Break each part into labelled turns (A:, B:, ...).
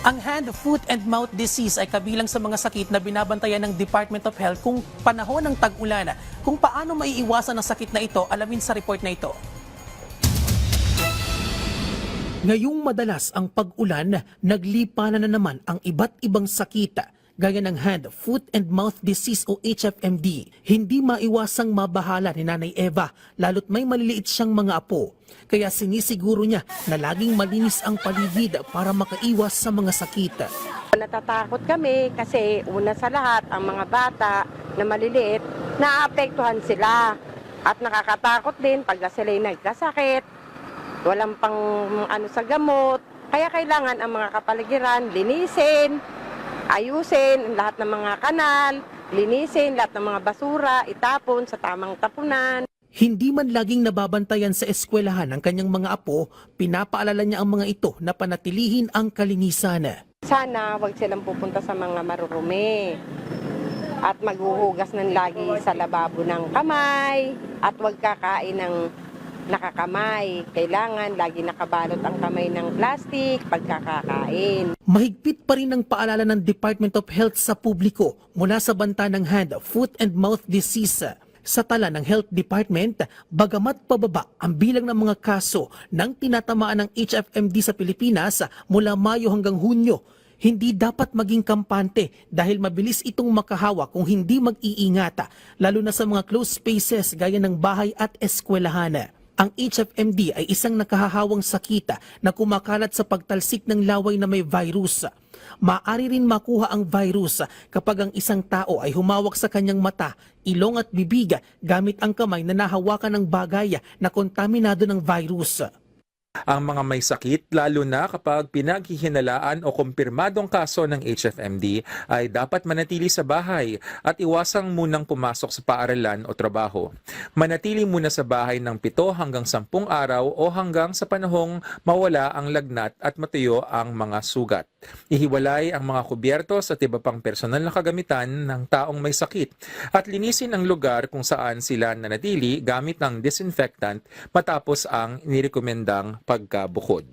A: Ang hand, foot, and mouth disease ay kabilang sa mga sakit na binabantayan ng Department of Health kung panahon ng tag-ulan. Kung paano maiiwasan ang sakit na ito, alamin sa report na ito. Ngayong madalas ang pag-ulan, naglipanan na naman ang iba't ibang sakit gaya ng hand, foot, and mouth disease o HFMD. Hindi maiwasang mabahala ni Nanay Eva, lalo't may maliliit siyang mga apo. Kaya sinisiguro niya na laging malinis ang paligid para makaiwas sa mga sakit.
B: Natatakot kami kasi una sa lahat ang mga bata na maliliit, naapektuhan sila. At nakakatakot din pag sila'y nagkasakit, walang pang sa gamot. Kaya kailangan ang mga kapaligiran linisin, ayusin lahat ng mga kanal, linisin lahat ng mga basura, itapon sa tamang tapunan.
A: Hindi man laging nababantayan sa eskwelahan ang kanyang mga apo, pinapaalala niya ang mga ito na panatilihin ang kalinisan.
B: Sana wag silang pupunta sa mga marurumi at maghuhugas ng lagi sa lababo ng kamay at wag kakain ng nakakamay. Kailangan lagi nakabalot ang kamay ng plastic pagkakakain.
A: Mahigpit pa rin ang paalala ng Department of Health sa publiko mula sa banta ng hand, foot, and mouth disease. Sa tala ng Health Department, bagamat pababa ang bilang ng mga kaso ng tinatamaan ng HFMD sa Pilipinas mula Mayo hanggang Hunyo, hindi dapat maging kampante dahil mabilis itong makahawa kung hindi mag-iingata, lalo na sa mga closed spaces gaya ng bahay at eskwelahan. Ang HFMD ay isang nakahahawang sakit na kumakalat sa pagtalsik ng laway na may virus. Maaari rin makuha ang virus kapag ang isang tao ay humawak sa kanyang mata, ilong at bibig gamit ang kamay na nahawakan ng bagay na kontaminado ng virus.
C: Ang mga may sakit, lalo na kapag pinaghihinalaan o kumpirmadong kaso ng HFMD, ay dapat manatili sa bahay at iwasang munang pumasok sa paaralan o trabaho. Manatili muna sa bahay ng 7 hanggang 10 araw o hanggang sa panahong mawala ang lagnat at matuyo ang mga sugat. Ihiwalay ang mga kubyertos at iba pang personal na kagamitan ng taong may sakit at linisin ang lugar kung saan sila nanatili gamit ng disinfectant matapos ang nirekomendang pagkabukod.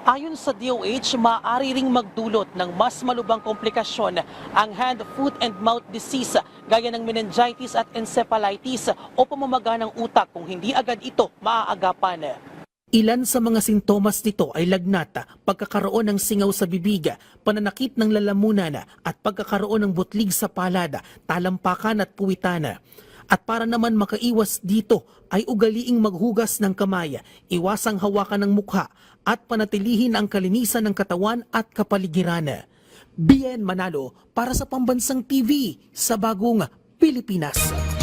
A: Ayon sa DOH, maaari ring magdulot ng mas malubhang komplikasyon ang hand, foot, and mouth disease gaya ng meningitis at encephalitis o pamamaga ng utak kung hindi agad ito maaagapan. Ilan sa mga sintomas nito ay lagnat, pagkakaroon ng singaw sa bibig, pananakit ng lalamunan at pagkakaroon ng butlig sa palad, talampakan at puwitan. At para naman makaiwas dito ay ugaliing maghugas ng kamay, iwasang hawakan ng mukha at panatilihin ang kalinisan ng katawan at kapaligiran. Bien Manalo para sa Pambansang TV sa Bagong Pilipinas.